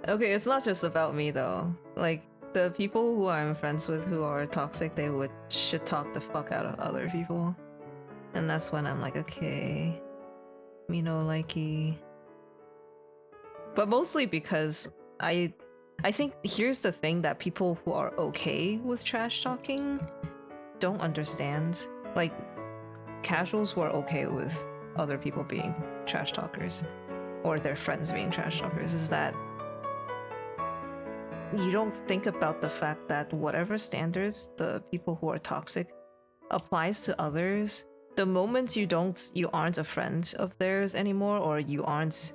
Okay, it's not just about me though. Like the people who I'm friends with who are toxic, they would shit talk the fuck out of other people, and that's when I'm like, okay, me no likey. But mostly because I, I think here's the thing that people who are okay with trash talking don't understand. Like casuals who are okay with other people being trash talkers or their friends being trash talkers is that you don't think about the fact that whatever standards the people who are toxic applies to others, the moment you aren't a friend of theirs anymore, or you aren't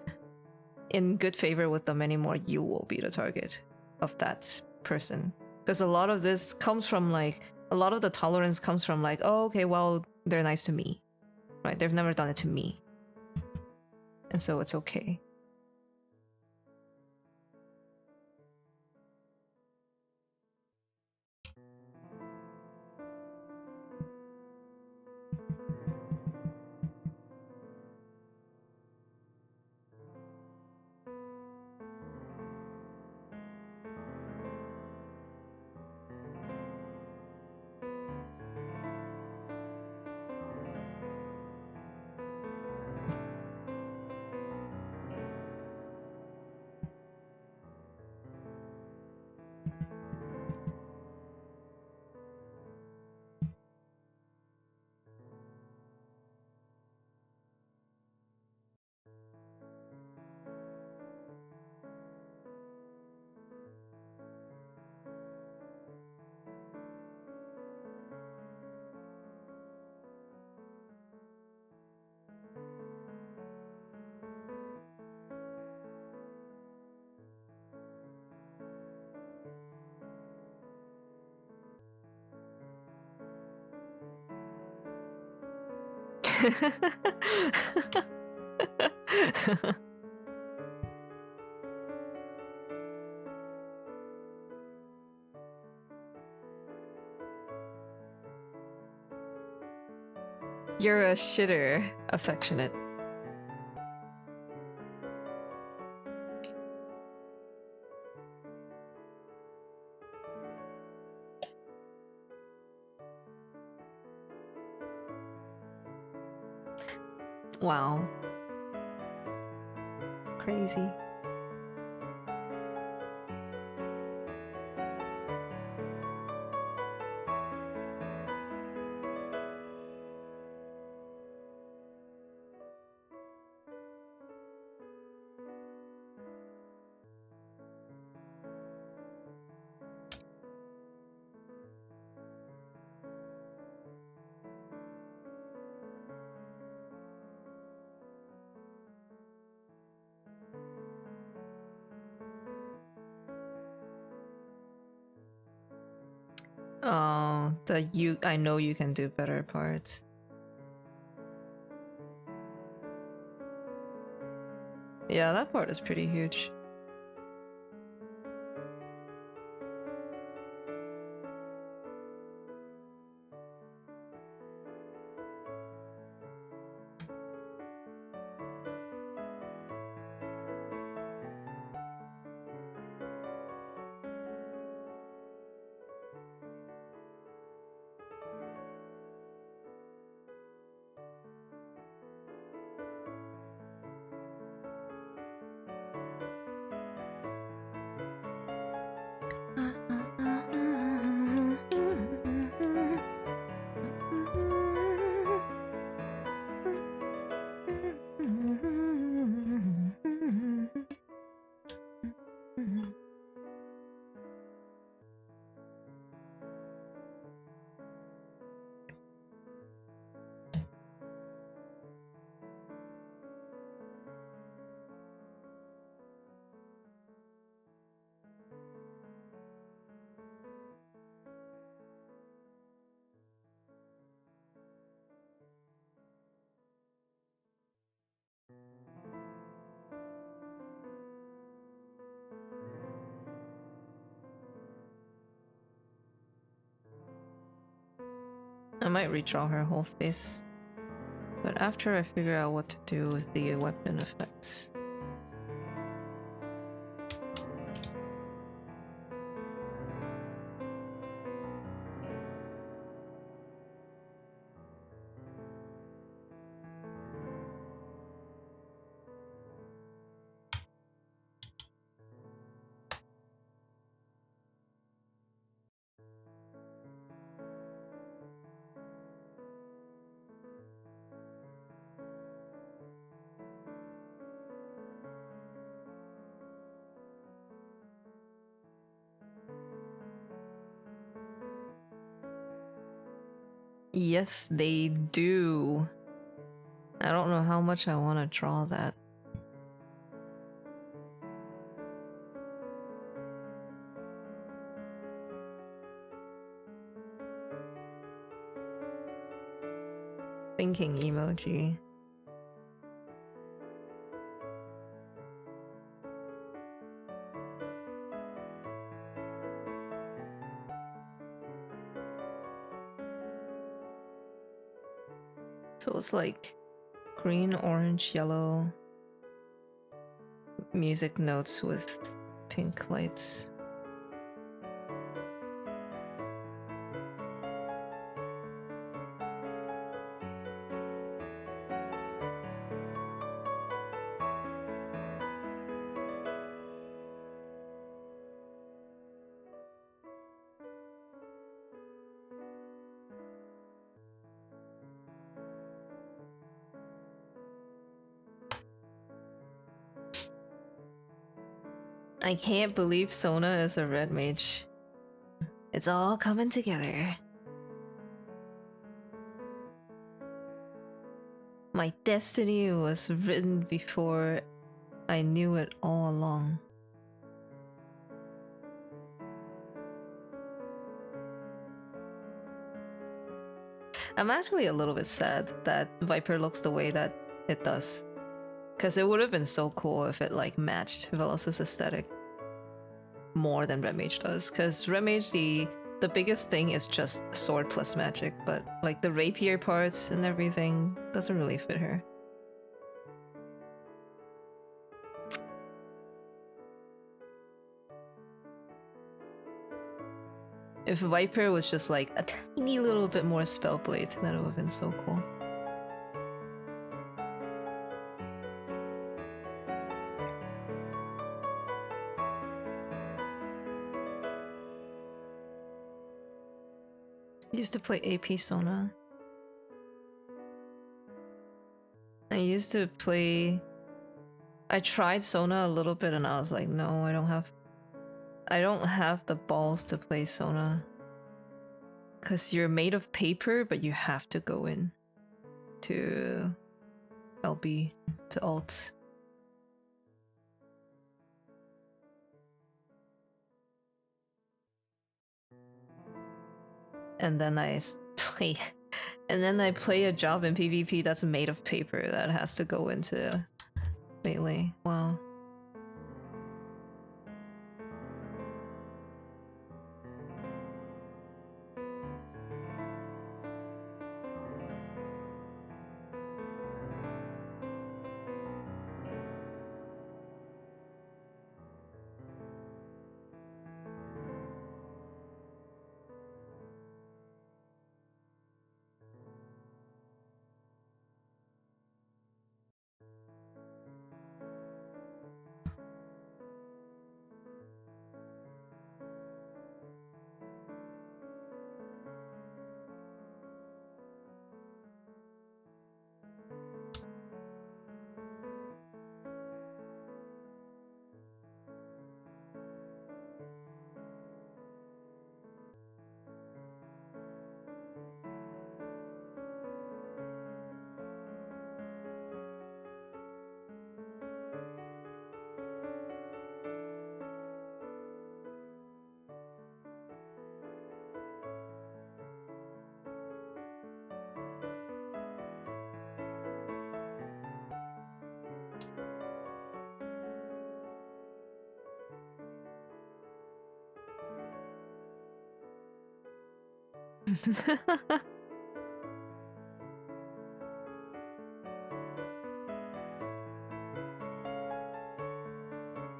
in good favor with them anymore, you will be the target of that person. Because a lot of this comes from like, a lot of the tolerance comes from like, oh, okay, well, they're nice to me, right? They've never done it to me. And so it's okay. You're a shitter, affectionate. Wow. Crazy. Oh, I know you can do better part. Yeah, that part is pretty huge. I might redraw her whole face, but but after I figure out what to do with the weapon effects. Yes, they do. I don't know how much I want to draw that. Thinking emoji. So it's like green, orange, yellow music notes with pink lights. I can't believe Sona is a red mage. It's all coming together. My destiny was written before I knew it all along. I'm actually a little bit sad that Viper looks the way that it does. Because it would have been so cool if it like matched Velos' aesthetic more than Red Mage does. Because Red Mage, the biggest thing is just sword plus magic, but like the rapier parts and everything doesn't really fit her. If Viper was just like a tiny little bit more Spellblade, that would have been so cool. I used to play AP Sona. I used to play... I tried Sona a little bit and I was like, no, I don't have the balls to play Sona. Cause you're made of paper, but you have to go in to LB, to alt. And then I play... And then I play a job in PvP that's made of paper that has to go into melee. Wow.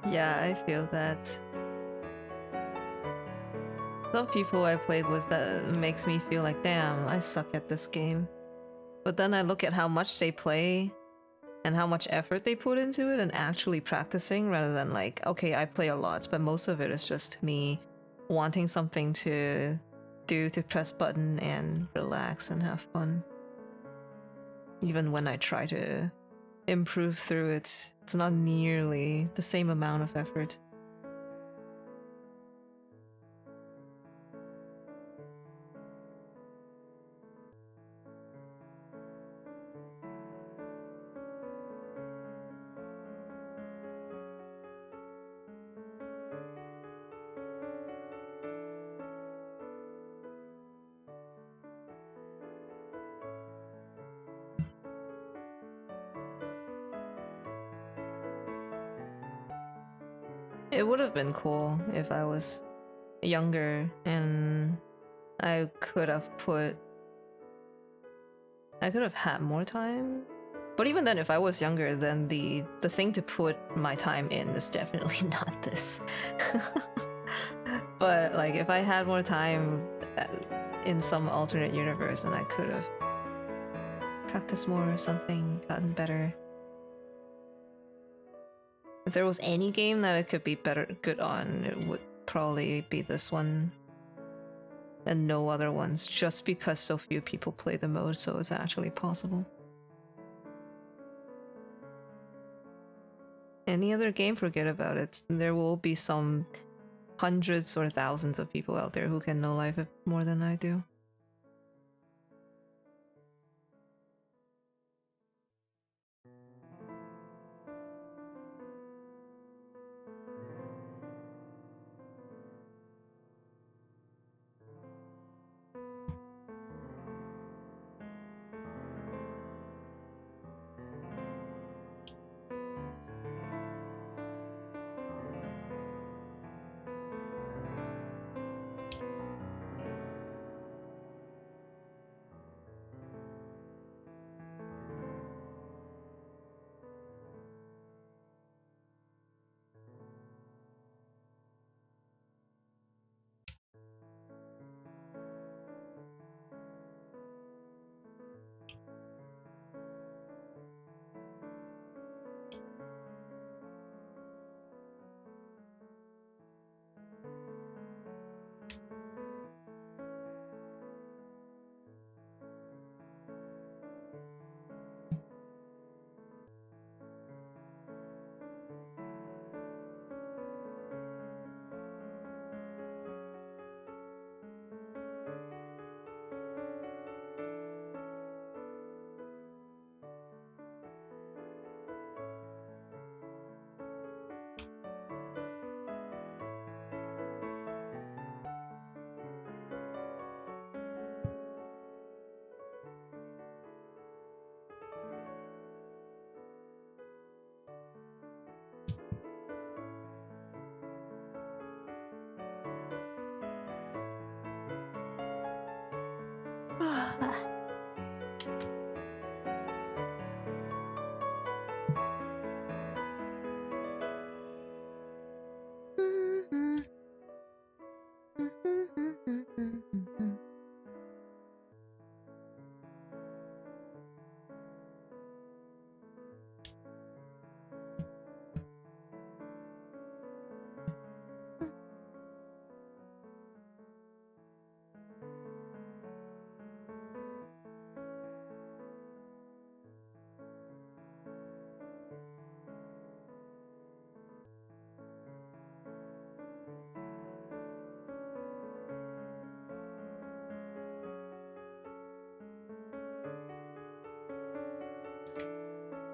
Yeah, I feel that. Some people I played with that makes me feel like, damn, I suck at this game. But then I look at how much they play and how much effort they put into it and actually practicing rather than like, okay, I play a lot, but most of it is just me wanting something to do, to press button and relax and have fun. Even when I try to improve through it, it's not nearly the same amount of effort. It would have been cool if I was younger and I could have had more time. But even then, if I was younger, then the thing to put my time in is definitely not this. But like, if I had more time in some alternate universe, and I could have practiced more or something, gotten better. If there was any game that it could be good on, it would probably be this one. And no other ones, just because so few people play the mode, so it's actually possible. Any other game, forget about it. There will be some hundreds or thousands of people out there who can know life more than I do.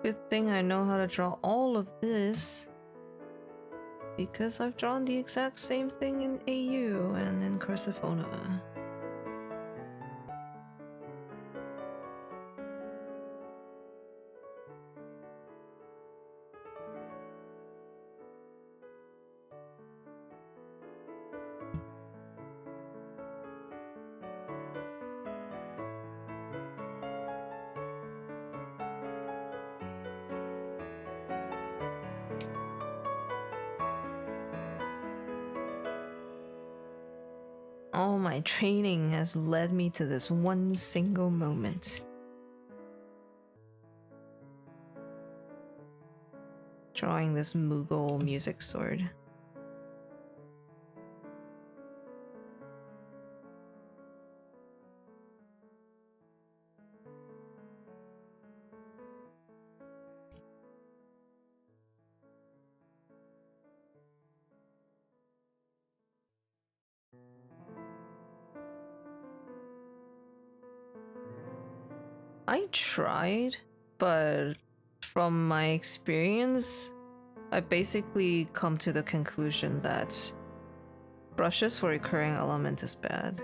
Good thing I know how to draw all of this, because I've drawn the exact same thing in AU and in Cursiphona. All my training has led me to this one single moment. Drawing this Mughal music sword. I tried, but from my experience, I basically come to the conclusion that brushes for recurring element is bad.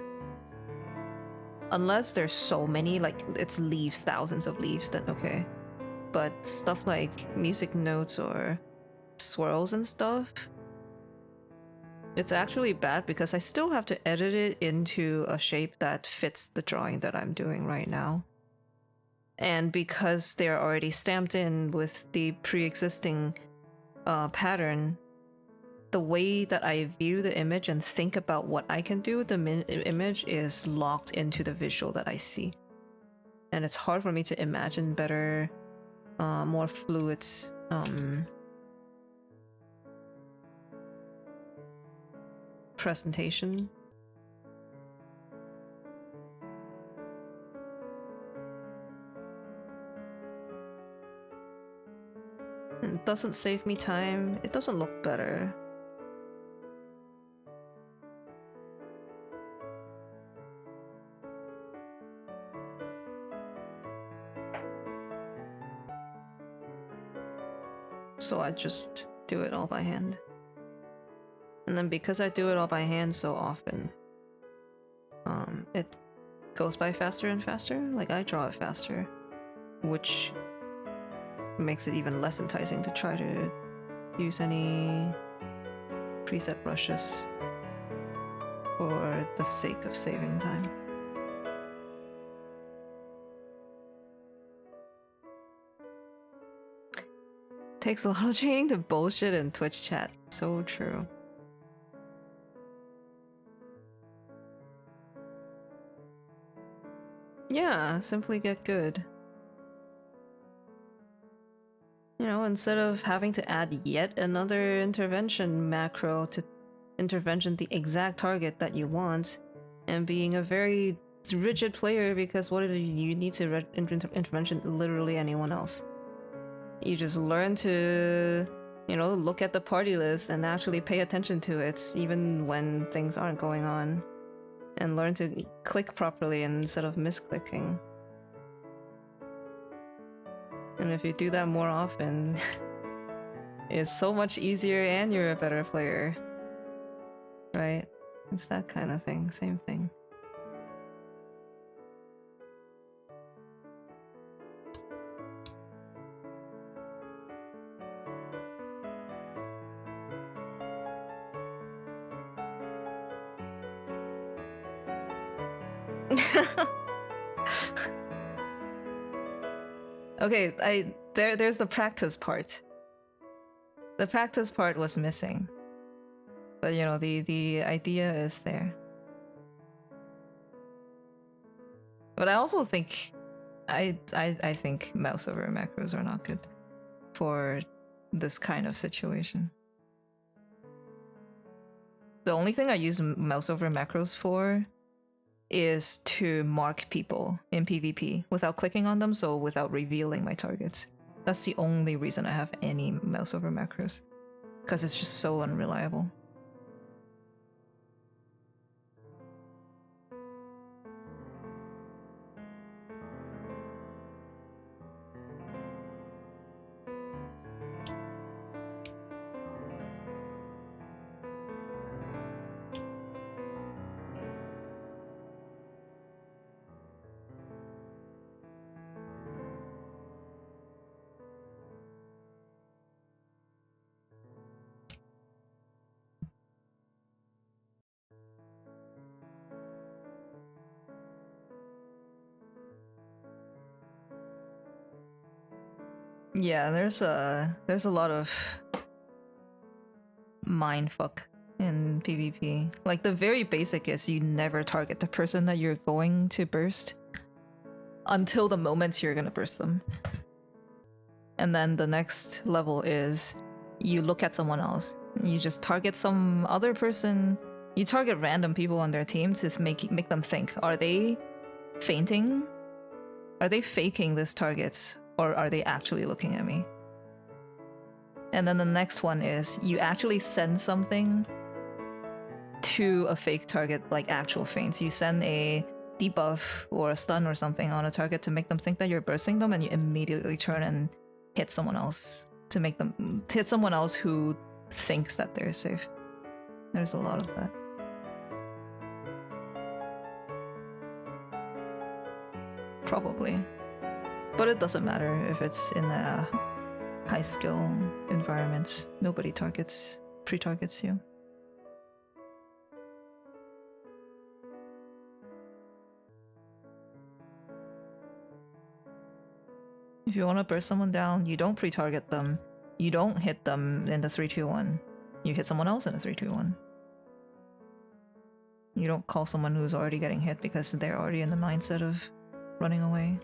Unless there's so many, like it's leaves, thousands of leaves, then okay. But stuff like music notes or swirls and stuff, it's actually bad because I still have to edit it into a shape that fits the drawing that I'm doing right now. And because they're already stamped in with the pre-existing pattern, the way that I view the image and think about what I can do with the image is locked into the visual that I see. And it's hard for me to imagine better, more fluid presentation. It doesn't save me time. It doesn't look better. So I just do it all by hand. And then because I do it all by hand so often, it goes by faster and faster. Like I draw it faster, which makes it even less enticing to try to use any preset brushes for the sake of saving time. Takes a lot of training to bullshit in Twitch chat. So true. Yeah, simply get good. You know, instead of having to add yet another intervention macro to intervention the exact target that you want, and being a very rigid player because what do you need to intervention literally anyone else? You just learn to, you know, look at the party list and actually pay attention to it even when things aren't going on, and learn to click properly instead of misclicking. And if you do that more often, it's so much easier and you're a better player. Right? It's that kind of thing, same thing. Okay, there's the practice part. The practice part was missing. But you know, the idea is there. But I also think I think mouse over macros are not good for this kind of situation. The only thing I use mouse over macros for is to mark people in PvP without clicking on them, so without revealing my targets. That's the only reason I have any mouse over macros, because it's just so unreliable. Yeah, there's a lot of mindfuck in PvP. Like, the very basic is you never target the person that you're going to burst until the moment you're gonna burst them. And then the next level is you look at someone else. You just target some other person. You target random people on their team to make them think, are they fainting? Are they faking this target? Or are they actually looking at me? And then the next one is you actually send something to a fake target, like actual feints. You send a debuff or a stun or something on a target to make them think that you're bursting them, and you immediately turn and hit someone else to make them hit someone else who thinks that they're safe. There's a lot of that. Probably. But it doesn't matter if it's in a high skill environment. Nobody pre-targets you. If you want to burst someone down, you don't pre-target them. You don't hit them in the 3-2-1. You hit someone else in a 3-2-1. You don't call someone who's already getting hit because they're already in the mindset of running away.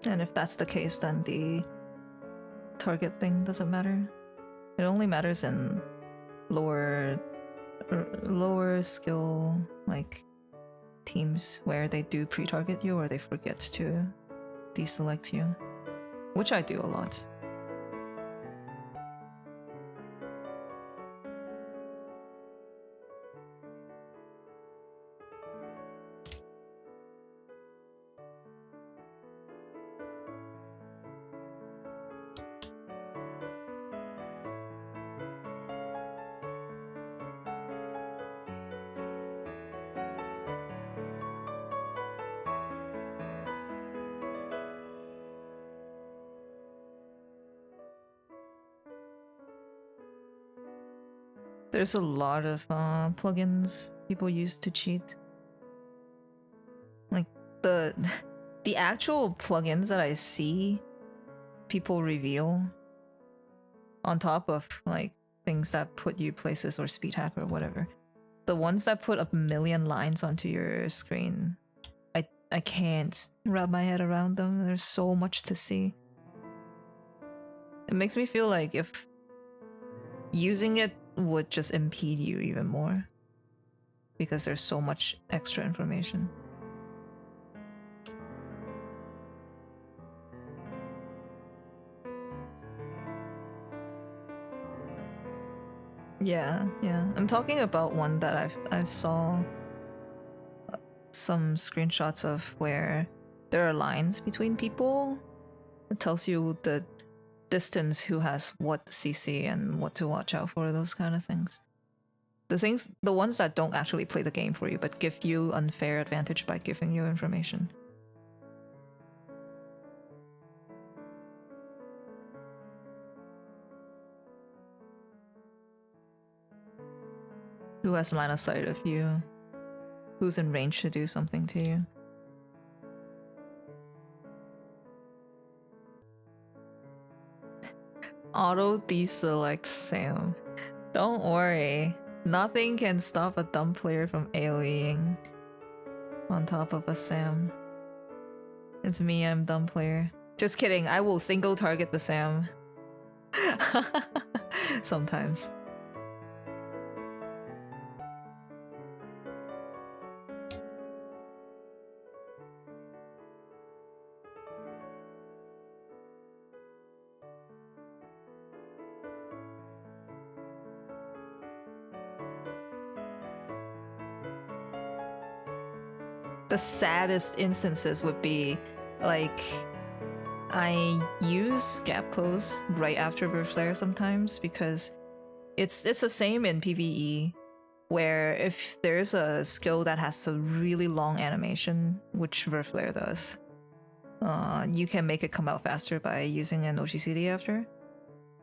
And if that's the case, then the target thing doesn't matter. It only matters in lower skill, like, teams where they do pre-target you or they forget to deselect you, which I do a lot. There's a lot of plugins people use to cheat. Like, the actual plugins that I see people reveal on top of, like, things that put you places or speed hack or whatever. The ones that put a million lines onto your screen, I can't wrap my head around them. There's so much to see. It makes me feel like if using it would just impede you even more because there's so much extra information. Yeah. I'm talking about one that I saw some screenshots of where there are lines between people. It tells you the distance, who has what CC and what to watch out for, those kind of things. The ones that don't actually play the game for you but give you unfair advantage by giving you information. Who has line of sight of you? Who's in range to do something to you? Auto deselect Sam. Don't worry. Nothing can stop a dumb player from AoEing on top of a Sam. It's me, I'm dumb player. Just kidding, I will single target the Sam. Sometimes. The saddest instances would be, like, I use gap close right after Bird Flare sometimes because it's the same in PvE, where if there's a skill that has a really long animation, which Bird Flare does, you can make it come out faster by using an OGCD after.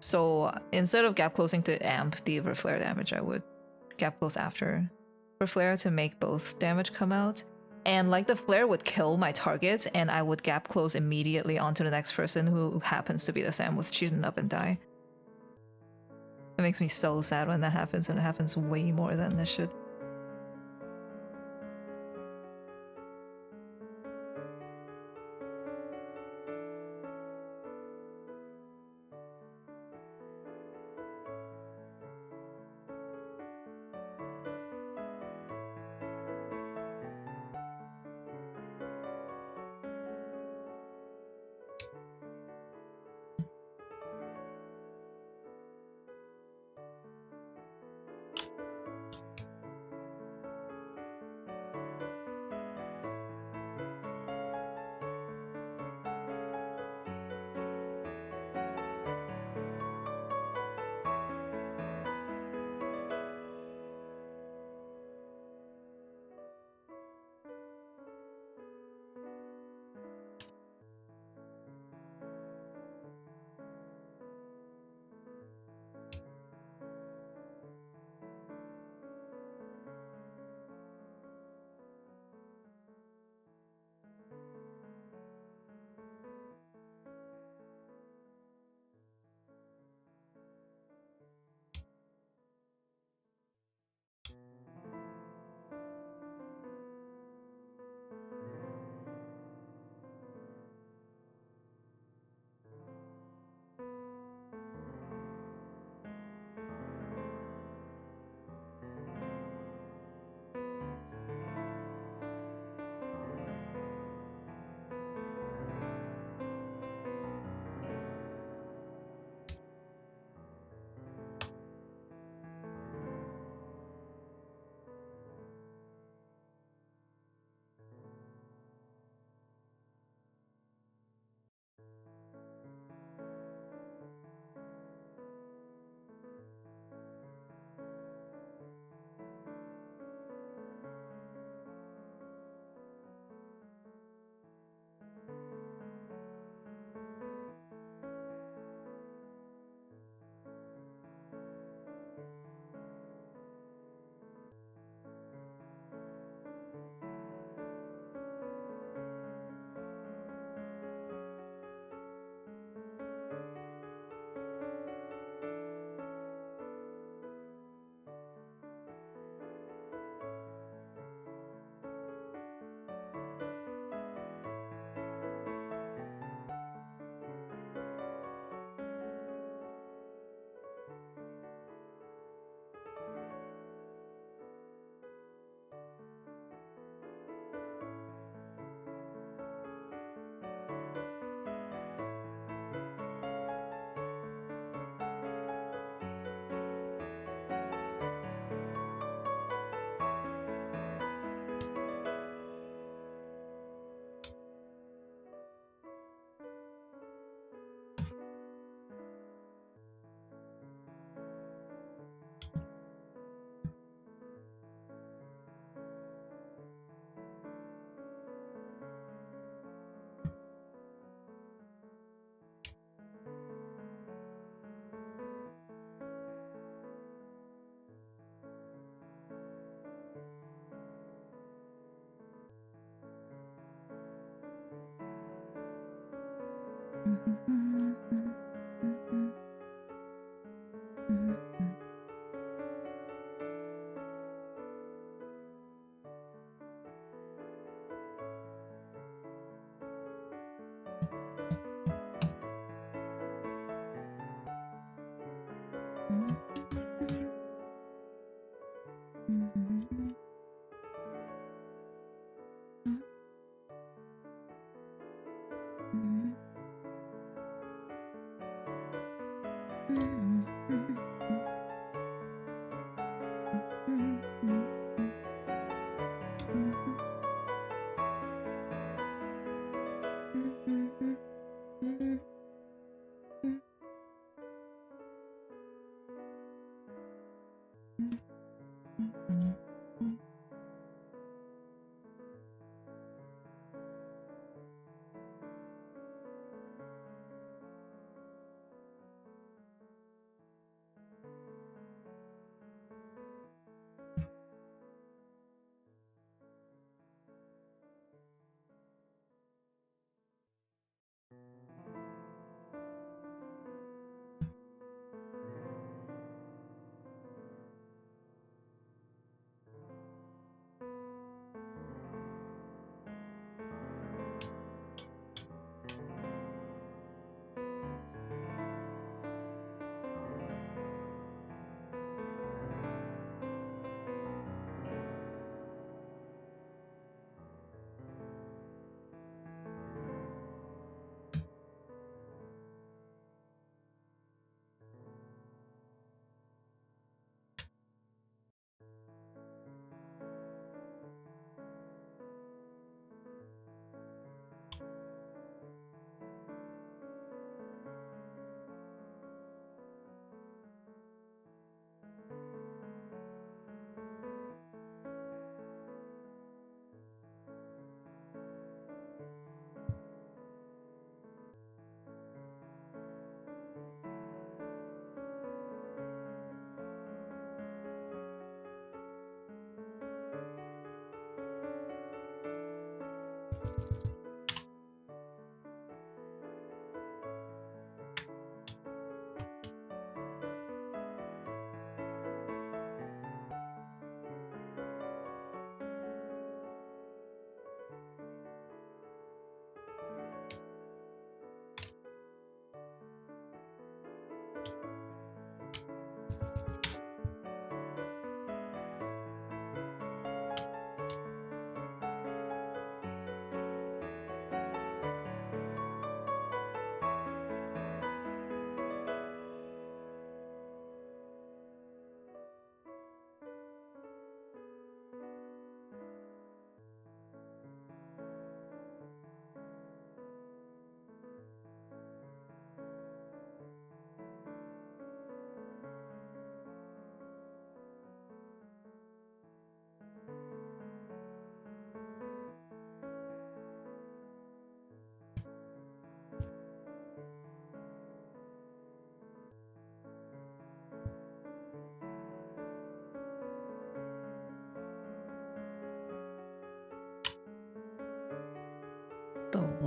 So instead of gap closing to amp the Flare damage, I would gap close after Flare to make both damage come out. And like the flare would kill my target, and I would gap close immediately onto the next person who happens to be the same with shooting up and die. It makes me so sad when that happens, and it happens way more than this should.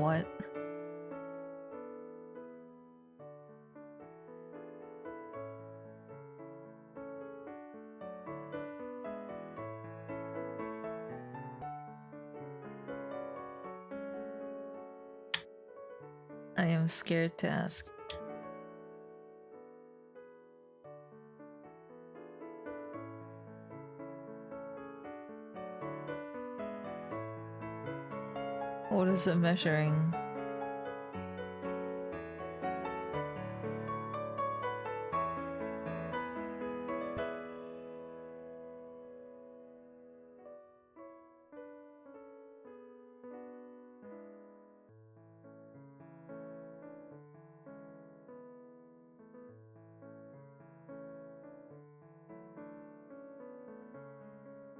what? I am scared to ask. What is it measuring?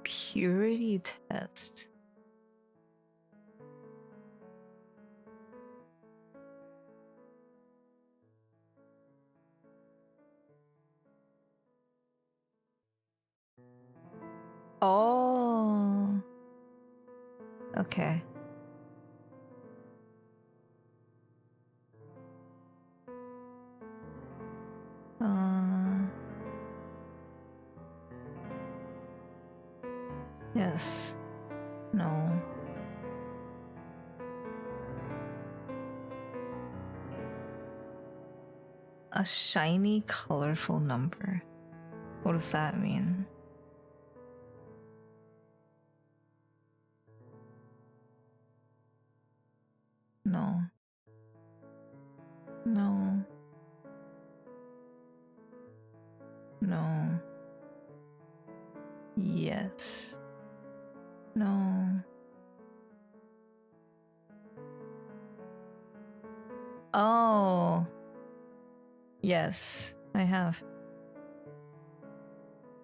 Purity test. Oh. Okay. Yes. No. A shiny, colorful number. What does that mean? No. No. No. Yes. No. Oh. Yes, I have.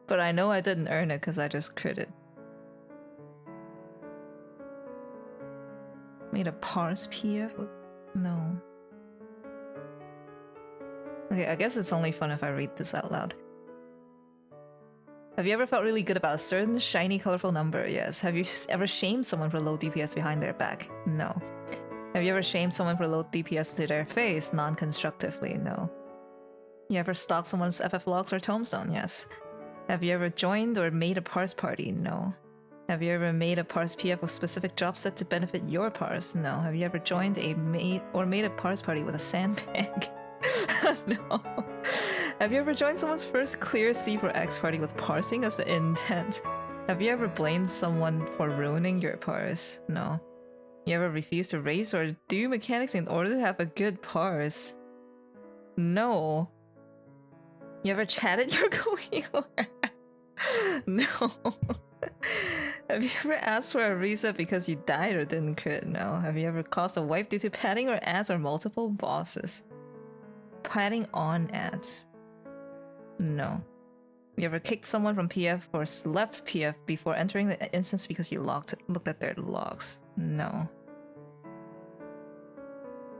But I know I didn't earn it because I just critted. Made a parse PF? No. Okay, I guess it's only fun if I read this out loud. Have you ever felt really good about a certain shiny, colorful number? Yes. Have you ever shamed someone for low DPS behind their back? No. Have you ever shamed someone for low DPS to their face non-constructively? No. You ever stalked someone's FF logs or tombstone? Yes. Have you ever joined or made a parse party? No. Have you ever made a parse PF with specific job set to benefit your parse? No. Have you ever joined made a parse party with a sandbag? No. Have you ever joined someone's first clear C for X party with parsing as the intent? Have you ever blamed someone for ruining your parse? No. You ever refused to raise or do mechanics in order to have a good parse? No. You ever chatted your co-healer? No. Have you ever asked for a reset because you died or didn't crit? No. Have you ever caused a wipe due to padding or ads or multiple bosses? Padding on ads. No. You ever kicked someone from PF or left PF before entering the instance because you looked at their logs? No.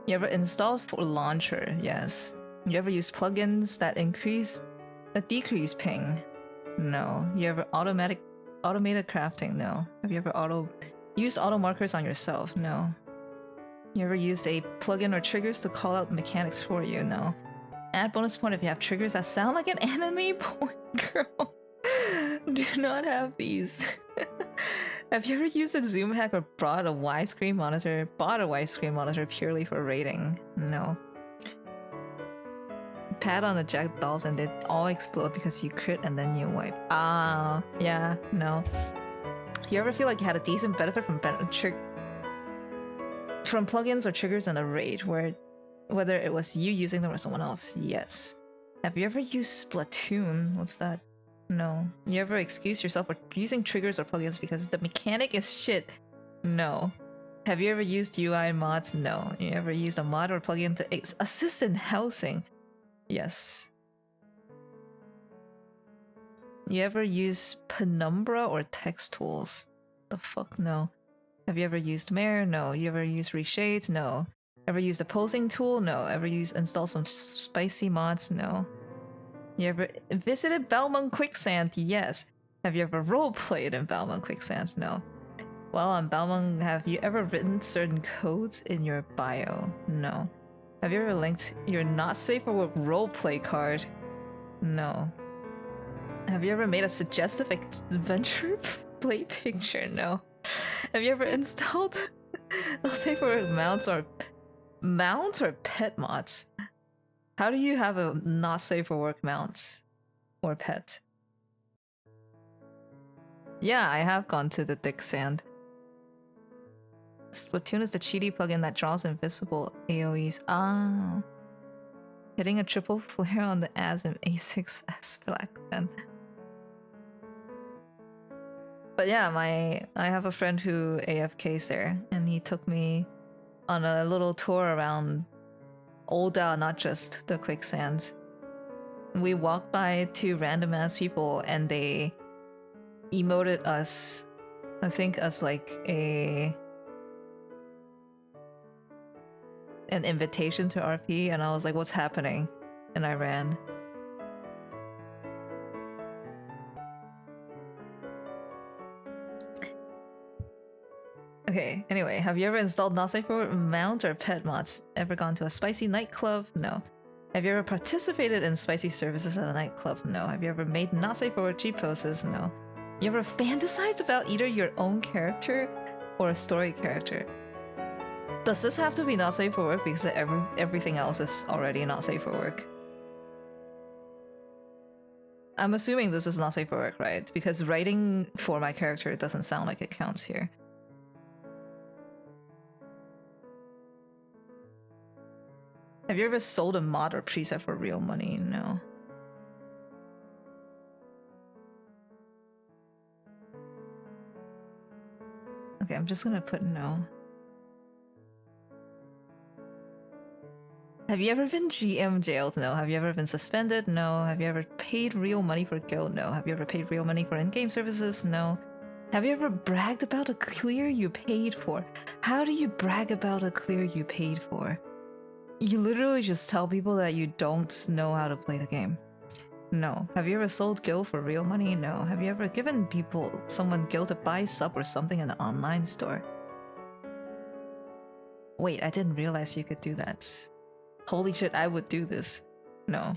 You ever installed for launcher? Yes. You ever use plugins that decrease ping? No. You ever automated crafting? No. Have you ever used auto markers on yourself? No. You ever used a plugin or triggers to call out mechanics for you? No. Add bonus point if you have triggers that sound like an anime point girl. Do not have these. Have you ever used a zoom hack or bought a widescreen monitor purely for rating? No. Pat on the jack dolls and they all explode because you crit and then you wipe. Yeah, no. Do you ever feel like you had a decent benefit from plugins or triggers in a raid, whether it was you using them or someone else? Yes. Have you ever used Splatoon? What's that? No. You ever excuse yourself for using triggers or plugins because the mechanic is shit? No. Have you ever used UI mods? No. You ever used a mod or plugin to assist in housing? Yes. You ever use Penumbra or text tools? The fuck no. Have you ever used Mare? No. You ever used Reshade? No. Ever used a posing tool? No. Ever install some spicy mods? No. You ever visited Balmung Quicksand? Yes. Have you ever roleplayed in Balmung Quicksand? No. While on Balmung, have you ever written certain codes in your bio? No. Have you ever linked your not safe for work roleplay card? No. Have you ever made a suggestive adventure play picture? No. Have you ever installed not safe for work mounts or pet mods? How do you have a not safe for work mount or pet? Yeah, I have gone to the thick sand. Splatoon is the cheaty plugin that draws invisible AoEs. Ah. Hitting a triple flare on the ads in A6S Black then. But yeah, I have a friend who AFKs there, and he took me on a little tour around Olda, not just the quicksands. We walked by two random ass people, and they emoted us, I think, as like an invitation to RP, and I was like, what's happening? And I ran. Okay, anyway, have you ever installed not safe for mount or pet mods? Ever gone to a spicy nightclub? No. Have you ever participated in spicy services at a nightclub? No. Have you ever made not safe for work cheat poses? No. You ever fantasized about either your own character or a story character? Does this have to be not safe for work because everything else is already not safe for work? I'm assuming this is not safe for work, right? Because writing for my character doesn't sound like it counts here. Have you ever sold a mod or preset for real money? No. Okay, I'm just gonna put no. Have you ever been GM jailed? No. Have you ever been suspended? No. Have you ever paid real money for guild? No. Have you ever paid real money for in-game services? No. Have you ever bragged about a clear you paid for? How do you brag about a clear you paid for? You literally just tell people that you don't know how to play the game. No. Have you ever sold guild for real money? No. Have you ever given someone guild to buy sub or something in an online store? Wait, I didn't realize you could do that. Holy shit, I would do this. No.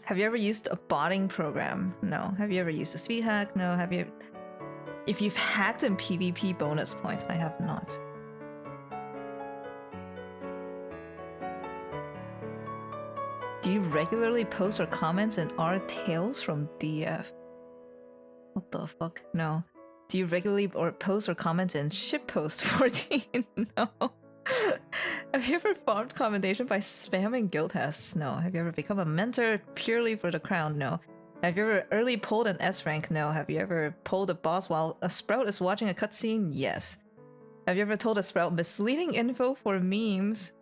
Have you ever used a botting program? No. Have you ever used a speed hack? No. Have you... If you've hacked in PvP bonus points, I have not. Do you regularly post or comments in our tales from DF? What the fuck? No. Do you regularly post or comment in shitpost 14? No. Have you ever farmed commendation by spamming guild tests? No. Have you ever become a mentor purely for the crown? No. Have you ever early pulled an S rank? No. Have you ever pulled a boss while a sprout is watching a cutscene? Yes. Have you ever told a sprout misleading info for memes?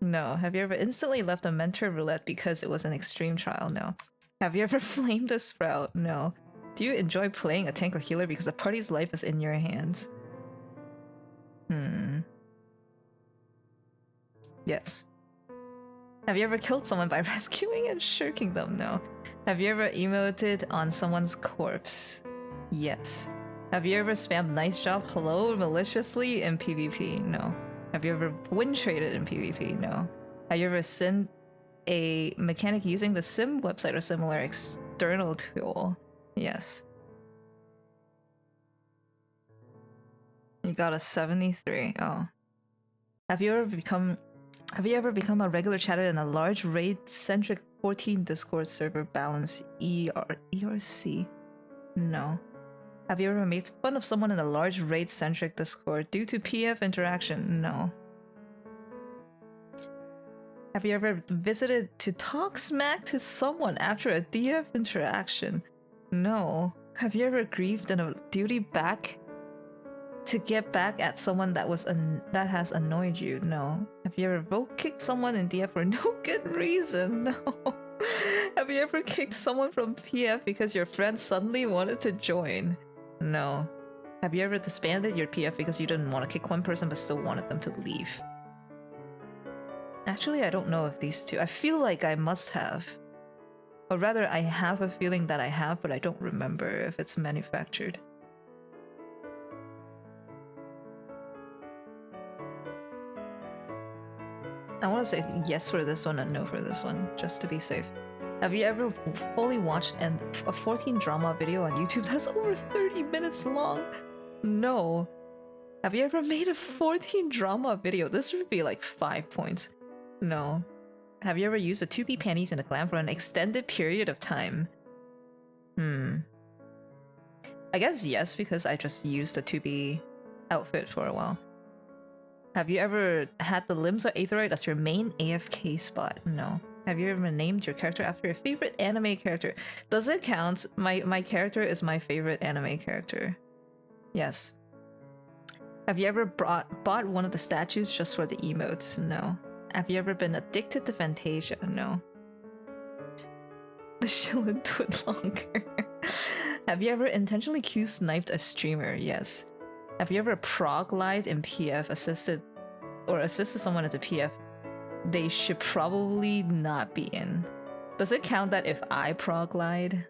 No. Have you ever instantly left a mentor roulette because it was an extreme trial? No. Have you ever flamed a sprout? No. Do you enjoy playing a tank or healer because the party's life is in your hands? Yes. Have you ever killed someone by rescuing and shirking them? No. Have you ever emoted on someone's corpse? Yes. Have you ever spammed nice job hello maliciously in PvP? No. Have you ever win traded in PvP? No. Have you ever sent a mechanic using the sim website or similar external tool? Yes. You got a 73. Oh. Have you ever become a regular chatter in a large raid-centric 14 Discord server balance ERC? No. Have you ever made fun of someone in a large raid-centric Discord due to PF interaction? No. Have you ever visited to talk smack to someone after a DF interaction? No. Have you ever grieved in a duty back to get back at someone that has annoyed you? No. Have you ever vote kicked someone in DF for no good reason? No. Have you ever kicked someone from PF because your friend suddenly wanted to join? No. Have you ever disbanded your PF because you didn't want to kick one person but still wanted them to leave? Actually, I don't know if these two. I feel like I must have. Or rather, I have a feeling that I have, but I don't remember if it's manufactured. I want to say yes for this one and no for this one, just to be safe. Have you ever fully watched a 14 drama video on YouTube that's over 30 minutes long? No. Have you ever made a 14 drama video? This would be like 5 points. No. Have you ever used a 2B panties in a glam for an extended period of time? I guess yes, because I just used a 2B outfit for a while. Have you ever had the limbs of Aetheroid as your main AFK spot? No. Have you ever named your character after your favorite anime character? Does it count? My character is my favorite anime character. Yes. Have you ever bought one of the statues just for the emotes? No. Have you ever been addicted to Fantasia? No. The shilling do it longer. Have you ever intentionally Q-sniped a streamer? Yes. Have you ever prog-lied in PF, assisted someone into PF they should probably not be in? Does it count that if I prog-lied?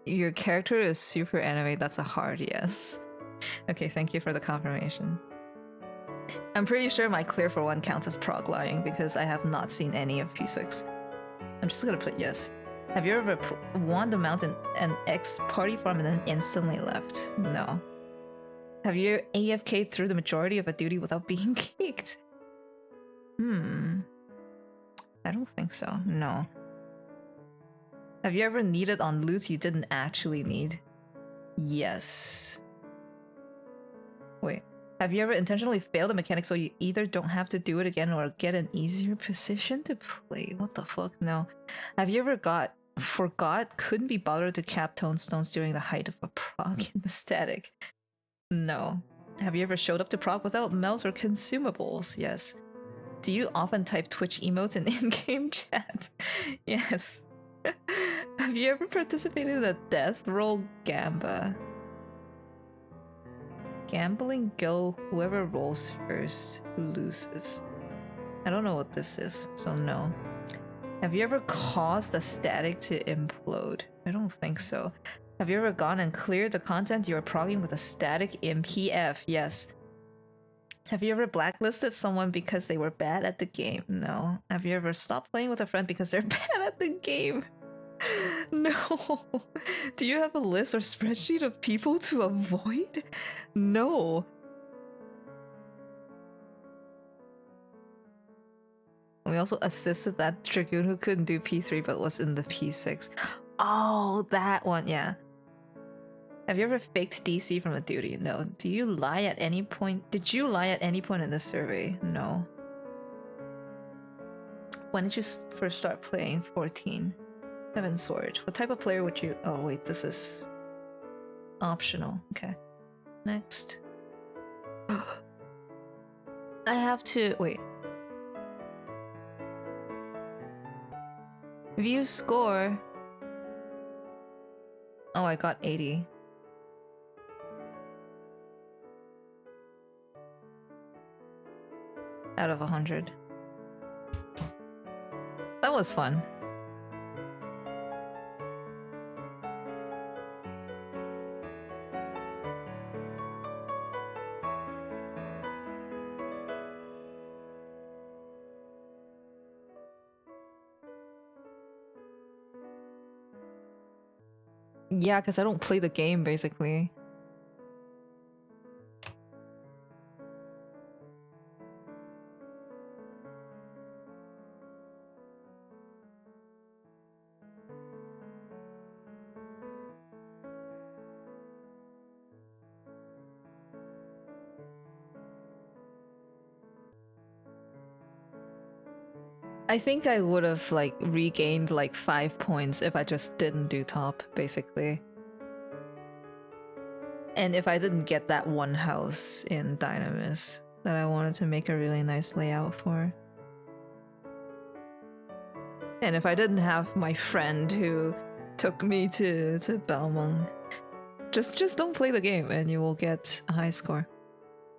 Your character is super anime, that's a hard yes. Okay, thank you for the confirmation. I'm pretty sure my clear for one counts as prog-lying because I have not seen any of P6. I'm just gonna put yes. Have you ever won the mountain and X party farm and then instantly left? No. Have you AFK'd through the majority of a duty without being kicked? I don't think so. No. Have you ever needed on loot you didn't actually need? Yes. Wait. Have you ever intentionally failed a mechanic so you either don't have to do it again or get an easier position to play? What the fuck? No. Have you ever couldn't be bothered to cap tone stones during the height of a prog in the static? No. Have you ever showed up to prog without mouse or consumables? Yes. Do you often type Twitch emotes in in-game chat? Yes. Have you ever participated in a death roll gamba? Gambling go whoever rolls first who loses. I don't know what this is, so no. Have you ever caused a static to implode? I don't think so. Have you ever gone and cleared the content you are progging with a static in PF? Yes. Have you ever blacklisted someone because they were bad at the game? No. Have you ever stopped playing with a friend because they're bad at the game? No. Do you have a list or spreadsheet of people to avoid? No. We also assisted that Dragoon who couldn't do P3 but was in the P6. Oh, that one, yeah. Have you ever faked DC from a duty? No. Do you lie at any point? Did you lie at any point in this survey? No. When did you first start playing? 14. Heaven Sword. What type of player would you... Oh wait, this is... optional. Okay. Next. I have to... Wait. View score. Oh, I got 80. Out of 100. That was fun. Yeah, because I don't play the game, basically. I think I would have like regained like 5 points if I just didn't do top, basically. And if I didn't get that one house in Dynamis that I wanted to make a really nice layout for. And if I didn't have my friend who took me to Balmung. Just don't play the game and you will get a high score.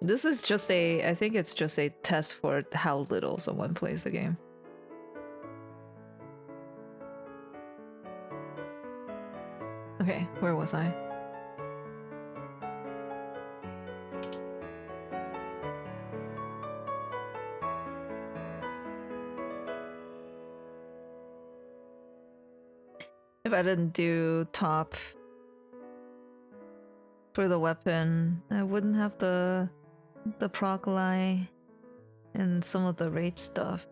This is just I think it's just a test for how little someone plays the game. Okay, where was I? if I didn't do top for the weapon, I wouldn't have the proc lie and some of the raid stuff.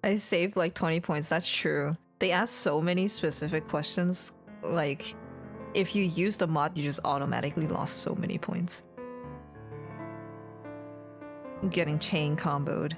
I saved like 20 points, that's true. They asked so many specific questions, like if you used a mod, you just automatically lost so many points. Getting chain comboed.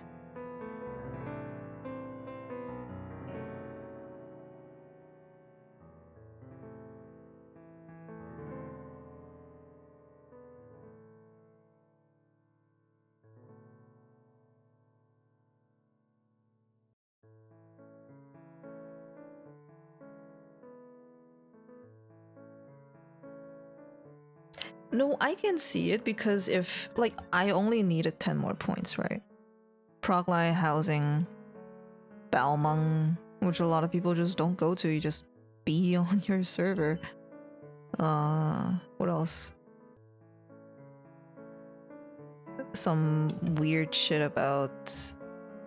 No, I can see it because if, like, I only needed 10 more points, right? Proglai, housing, Balmung, which a lot of people just don't go to, you just be on your server. What else? Some weird shit about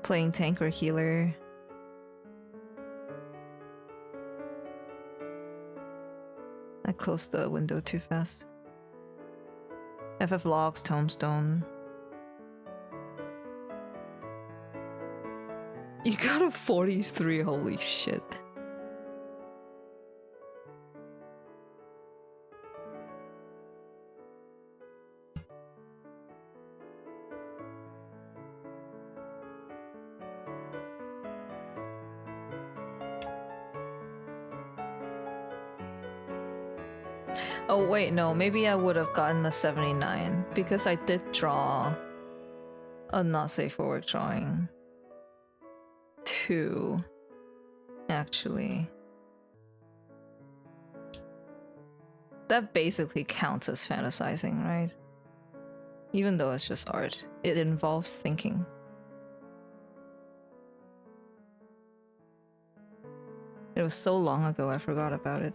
playing tank or healer. I closed the window too fast. FF logs, tombstone. You got a 43, holy shit. Oh wait, no, maybe I would have gotten a 79 because I did draw a not safe for work drawing. 2, actually. That basically counts as fantasizing, right? Even though it's just art, it involves thinking. It was so long ago I forgot about it.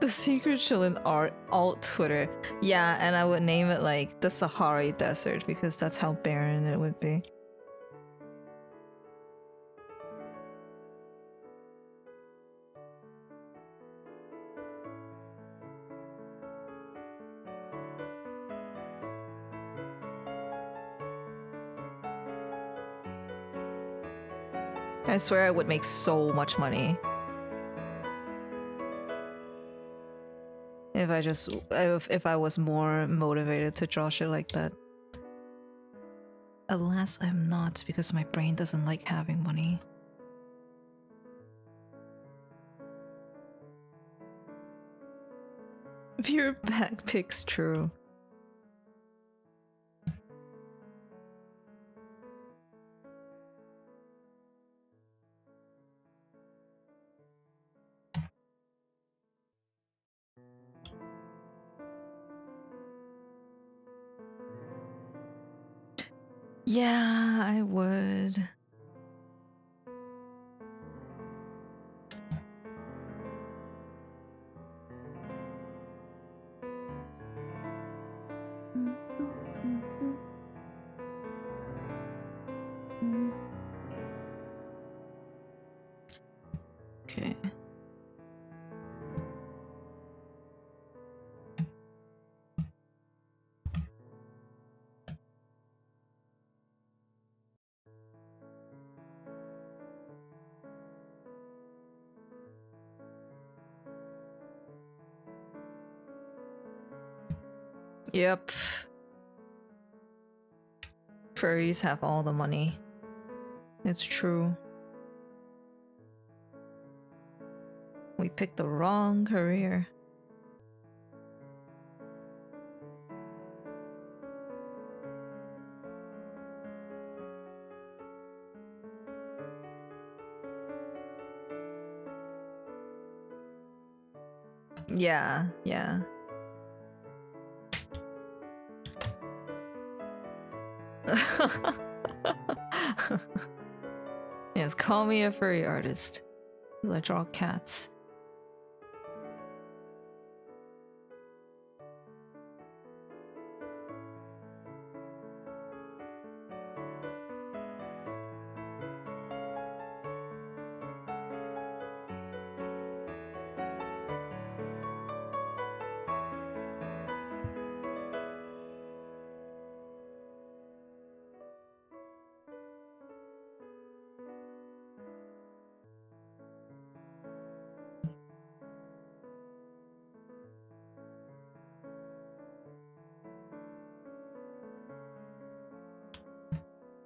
The secret chillin' art alt Twitter. Yeah, and I would name it like the Sahara Desert because that's how barren it would be. I swear I would make so much money. If I was more motivated to draw shit like that. Alas, I'm not because my brain doesn't like having money. Pure backpicks, true. Yeah, I would. Okay. Yep. Furries have all the money. It's true. We picked the wrong career. Yeah, yeah. Yes, call me a furry artist. I draw cats.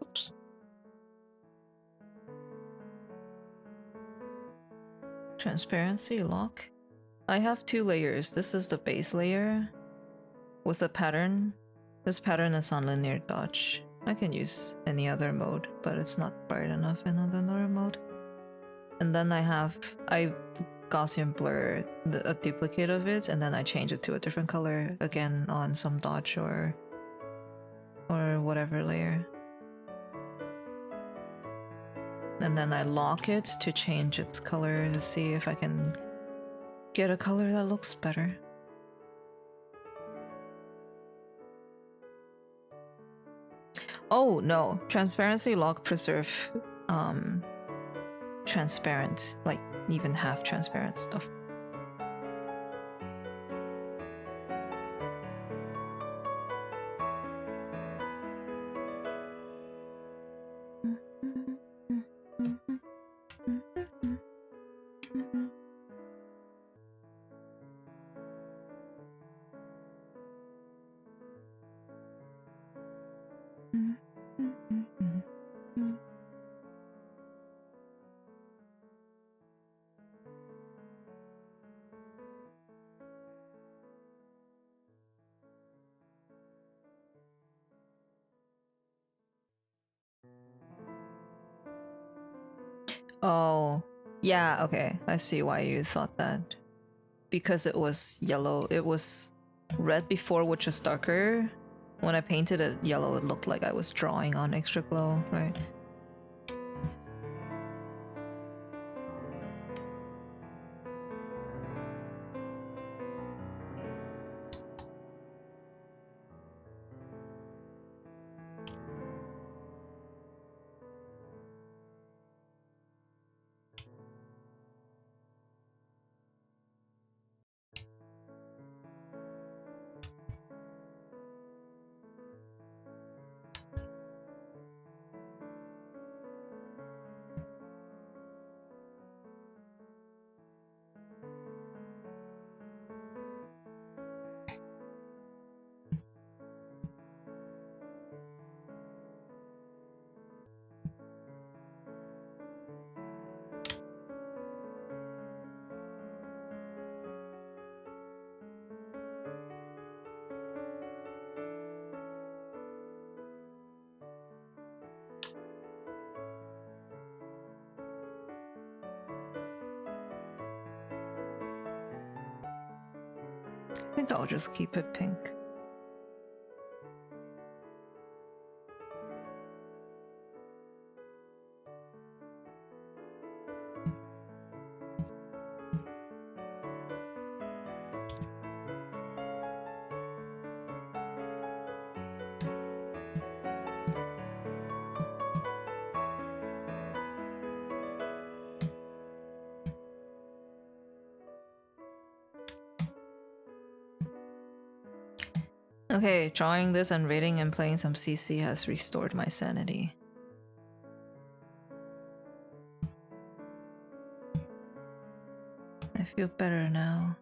Oops. Transparency lock. I have 2 layers. This is the base layer with a pattern. This pattern is on linear dodge. I can use any other mode, but it's not bright enough in another mode. And then I Gaussian blur a duplicate of it, and then I change it to a different color again on some dodge or whatever layer. And then I lock it to change its color to see if I can get a color that looks better. Oh no, transparency lock preserve transparent, like even half transparent stuff. Oh, yeah, okay. I see why you thought that. Because it was yellow. It was red before, which was darker. When I painted it yellow, it looked like I was drawing on extra glow, right? I think I'll just keep it pink. Okay, drawing this and reading and playing some CC has restored my sanity. I feel better now.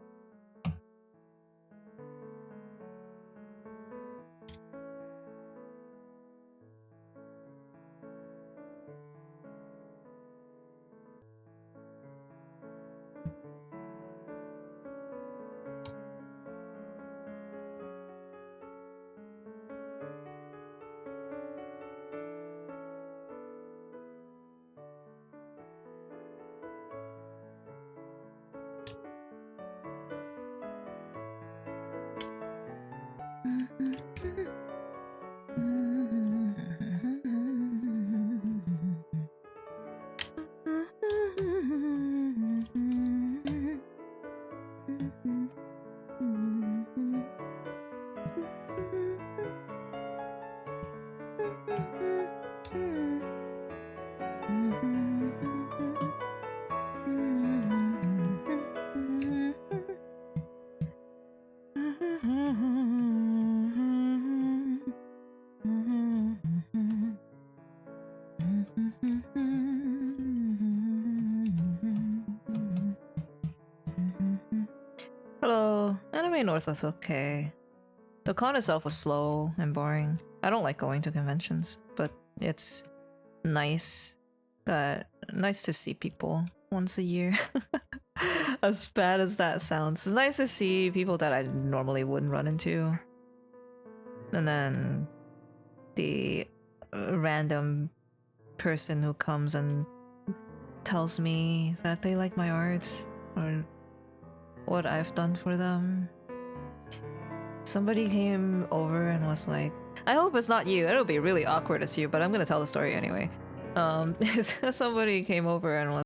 Hello. Anime North was okay. The con itself was slow and boring. I don't like going to conventions, but it's nice nice to see people once a year. As bad as that sounds, it's nice to see people that I normally wouldn't run into. And then the random person who comes and tells me that they like my art or what I've done for them. Somebody came over and was like, I hope it's not you. It'll be really awkward it's you, but I'm gonna tell the story anyway. Somebody came over and was